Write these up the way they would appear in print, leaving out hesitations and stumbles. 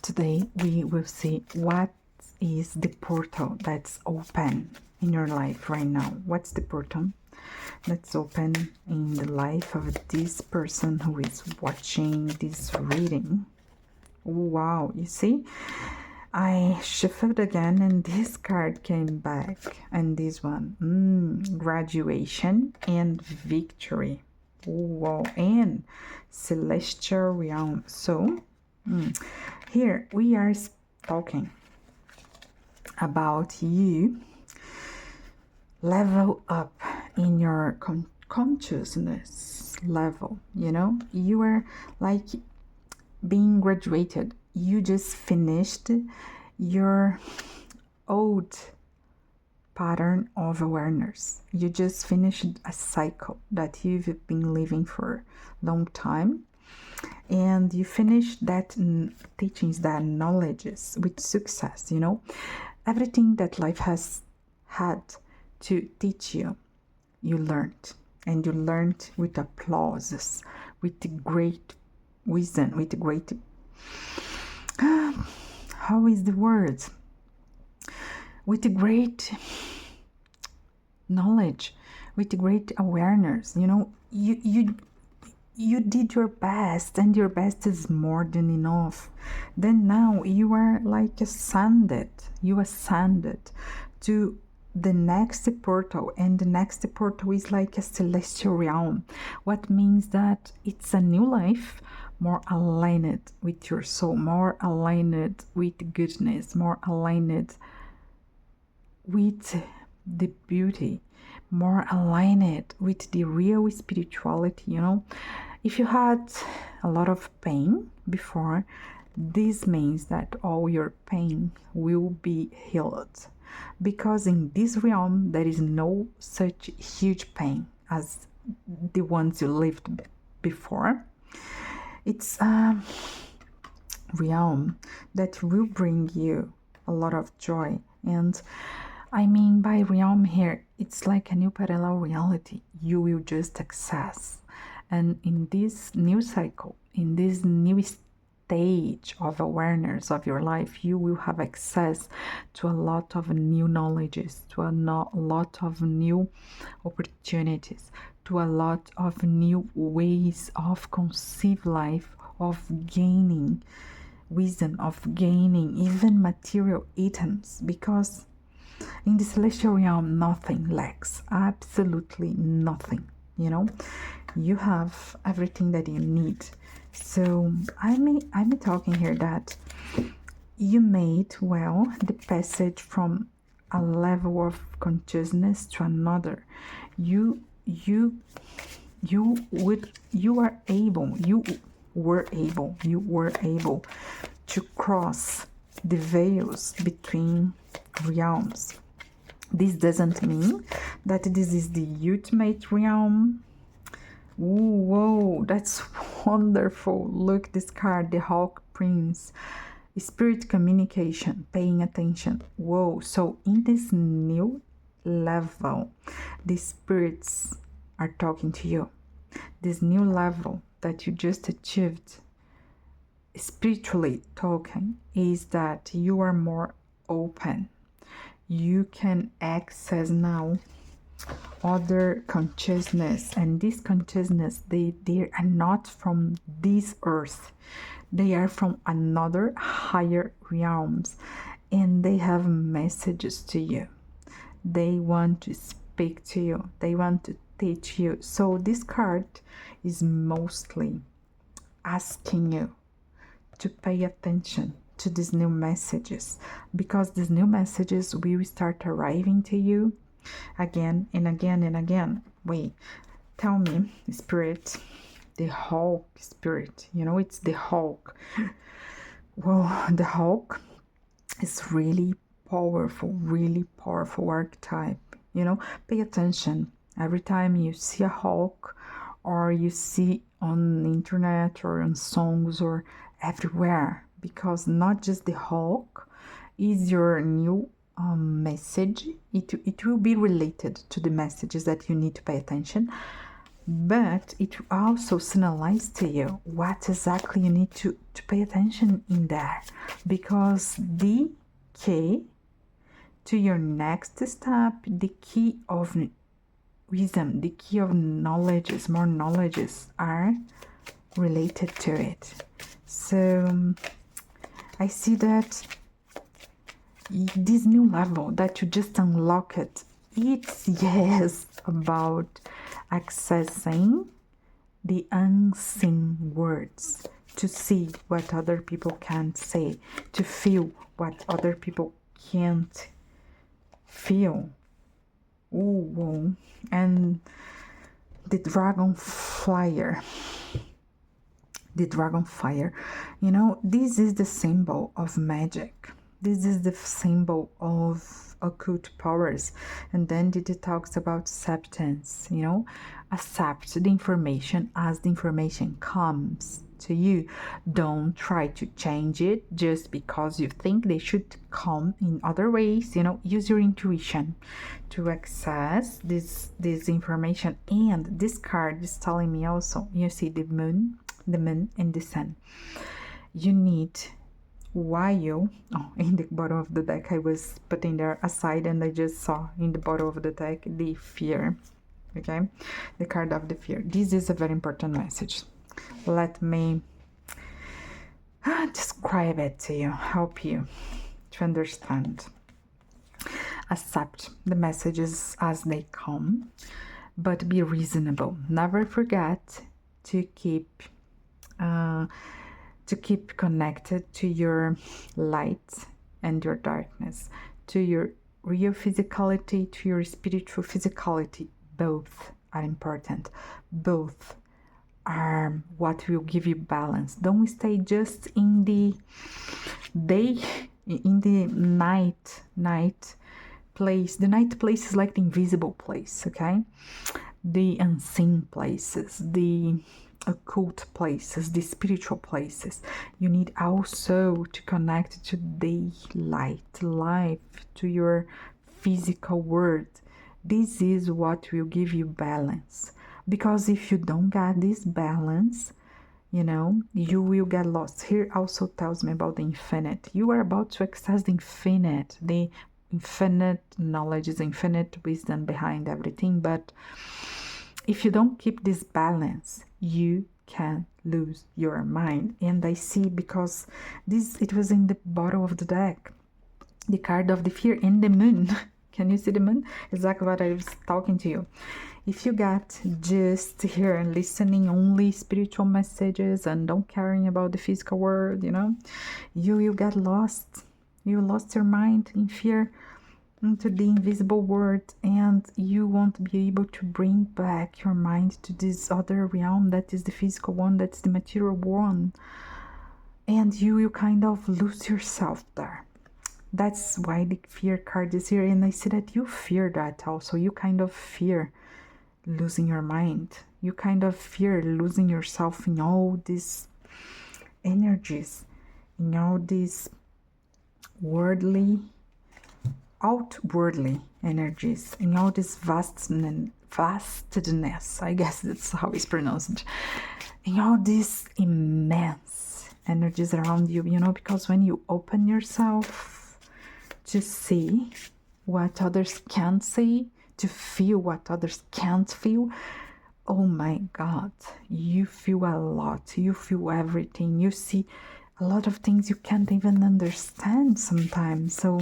Today we will see what is the portal that's open in your life right now. What's the portal that's open in the life of this person who is watching this reading? Wow, you see, I shuffled again and this card came back, and this one, graduation and victory. Wow, and celestial realm. So here we are talking about you level up in your consciousness level. You know, you are like being graduated. You just finished your old pattern of awareness. You just finished a cycle that you've been living for a long time, and you finished that teachings, that knowledges with success. You know, everything that life has had to teach you, you learned, and you learned with applauses, with great wisdom, with great how is the word, with great knowledge, with great awareness. You know, you did your best, and your best is more than enough. Then now you are like ascended. You ascended to the next portal, and the next portal is like a celestial realm. What means that it's a new life, more aligned with your soul, more aligned with goodness, more aligned with the beauty, more aligned with the real spirituality. You know, if you had a lot of pain before, this means that all your pain will be healed, because in this realm there is no such huge pain as the ones you lived before. It's a realm that will bring you a lot of joy. And I mean by realm here, it's like a new parallel reality you will just access. And in this new cycle, in this new stage of awareness of your life, you will have access to a lot of new knowledges, to a lot of new opportunities, to a lot of new ways of conceive life, of gaining wisdom, of gaining even material items, because in the celestial realm nothing lacks, absolutely nothing. You know, you have everything that you need. So I'm talking here that you made well the passage from a level of consciousness to another. You were able to cross the veils between realms. This doesn't mean that this is the ultimate realm. Ooh, whoa, that's wonderful. Look, this card, the Hawk Prince. Spirit communication, paying attention. Whoa, so in this new level, the spirits are talking to you. This new level that you just achieved, spiritually talking, is that you are more open. You can access now other consciousness, and this consciousness, they are not from this earth, they are from another higher realms, and they have messages to you. They want to speak to you, they want to teach you. So this card is mostly asking you to pay attention to these new messages, because these new messages will start arriving to you again and again and again. Wait, tell me, spirit, the Hawk spirit, you know, it's the Hawk. Well, the Hawk is really powerful archetype. You know, pay attention every time you see a hawk, or you see on the internet or on songs or everywhere, because not just the hawk is your new message. It will be related to the messages that you need to pay attention, but it also signalizes to you what exactly you need to pay attention in there, because the key to your next step, the key of wisdom, the key of knowledges, more knowledges are related to it. So I see that this new level that you just unlocked, it's yes about accessing the unseen words, to see what other people can't say, to feel what other people can't feel. Ooh, and the dragonfire, you know, this is the symbol of magic. This is the symbol of occult powers. And then it talks about acceptance, you know, accept the information as the information comes to you. Don't try to change it just because you think they should come in other ways. You know, use your intuition to access this information. And this card is telling me also, you see the moon and the sun. You need, while in the bottom of the deck I was putting there aside, and I just saw in the bottom of the deck the fear. Okay, the card of the fear. This is a very important message. Let me describe it to you, help you to understand. Accept the messages as they come, but be reasonable. Never forget to keep connected to your light and your darkness, to your real physicality, to your spiritual physicality. Both are important. Both are what will give you balance. Don't stay just in the day, in the night place. The night place is like the invisible place, okay? The unseen places, the occult places, the spiritual places. You need also to connect to the life, to your physical world. This is what will give you balance, because if you don't get this balance, you know, you will get lost. Here also tells me about the infinite. You are about to access the infinite knowledge, is infinite wisdom behind everything. But if you don't keep this balance, you can lose your mind. And I see, because it was in the bottom of the deck, the card of the fear and the moon. Can you see the moon? Exactly what I was talking to you. If you got just here and listening only spiritual messages and don't caring about the physical world, you know, you will get lost. You lost your mind in fear into the invisible world, and you won't be able to bring back your mind to this other realm that is the physical one, that's the material one, and you will kind of lose yourself there. That's why the fear card is here. And I see that you fear that also. You kind of fear losing your mind. You kind of fear losing yourself in all these energies, in all these outwardly energies, in all this vastness, I guess that's how it's pronounced, in all these immense energies around you, you know, because when you open yourself to see what others can't see, to feel what others can't feel, oh my God, you feel a lot, you feel everything, you see a lot of things you can't even understand sometimes. So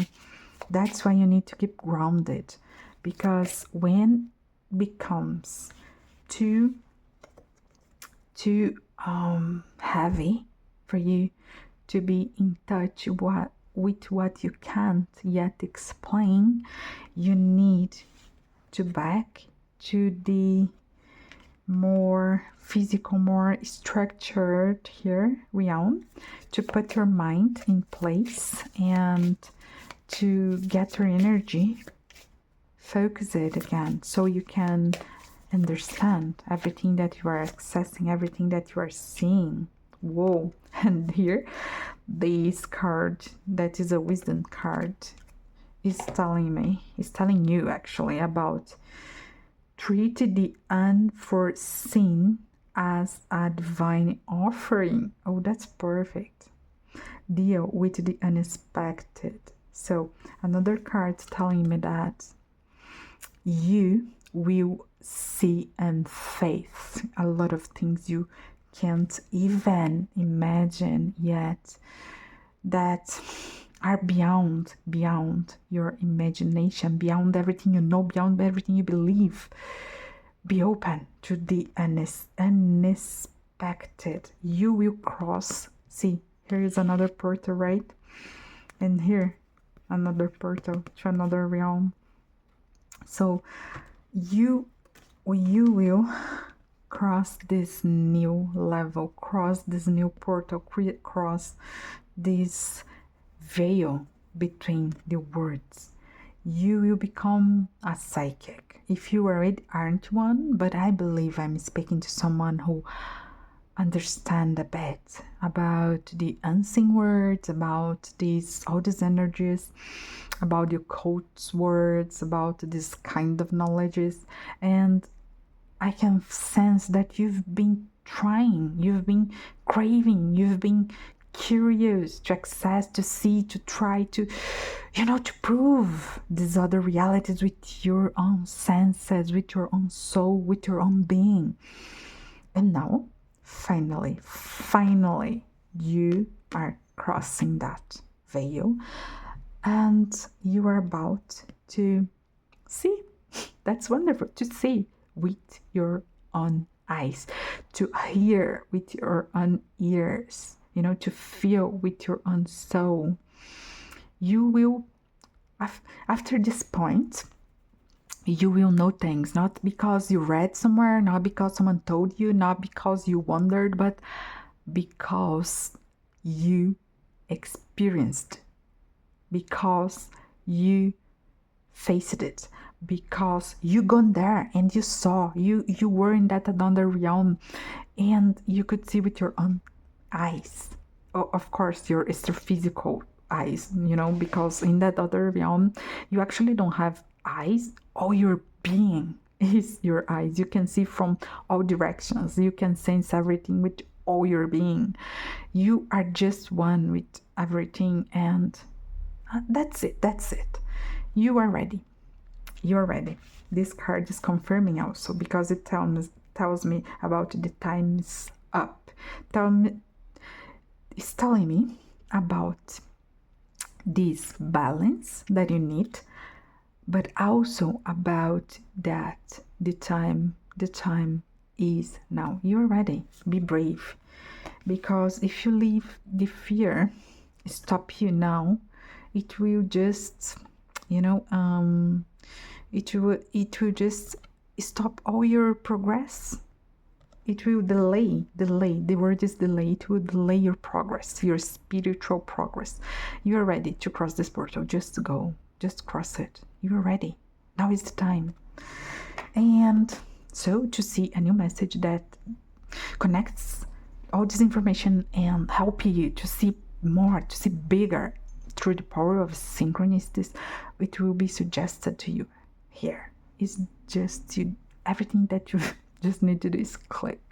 that's why you need to keep grounded, because when it becomes too heavy for you to be in touch with what you can't yet explain, you need to back to the more physical, more structured here realm, to put your mind in place and to get your energy, focus it again, so you can understand everything that you are accessing, everything that you are seeing. Whoa. And here this card, that is a wisdom card, is telling you actually about Treat the unforeseen as a divine offering. Oh, that's perfect. Deal with the unexpected. So, another card telling me that you will see and face a lot of things you can't even imagine yet, that are beyond your imagination, beyond everything you know, beyond everything you believe. Be open to the unexpected. You will cross. See, here is another portal, right? And here another portal to another realm. So you will cross this new level, cross this new portal, cross this veil between the words. You will become a psychic. If you already aren't one, but I believe I'm speaking to someone who understand a bit about the unseen words, about all these energies, about the occult words, about this kind of knowledges. And I can sense that you've been trying, you've been craving, you've been curious to access, to see, to try to, to prove these other realities with your own senses, with your own soul, with your own being. And now, finally, you are crossing that veil and you are about to see. That's wonderful, to see with your own eyes, to hear with your own ears, to feel with your own soul. You will, after this point, you will know things, not because you read somewhere, not because someone told you, not because you wondered, but because you experienced, because you faced it, because you gone there and you saw, you were in that another realm and you could see with your own eyes. Oh, of course, your astrophysical eyes, because in that other realm you actually don't have eyes. All your being is your eyes. You can see from all directions, you can sense everything with all your being. You are just one with everything, and that's it. You are ready. You're ready. This card is confirming also, because it tells me about the time's up. It's telling me about this balance that you need, but also about that the time is now. You're ready. Be brave, because if you leave the fear stop you now, it will just it will just stop all your progress. It will delay. The word is delay. It will delay your progress, your spiritual progress. You're ready to cross this portal. Just go. Just cross it. You're ready. Now is the time. And so, to see a new message that connects all this information and help you to see more, to see bigger through the power of synchronicities, it will be suggested to you here. It's just everything that you just need to do is click.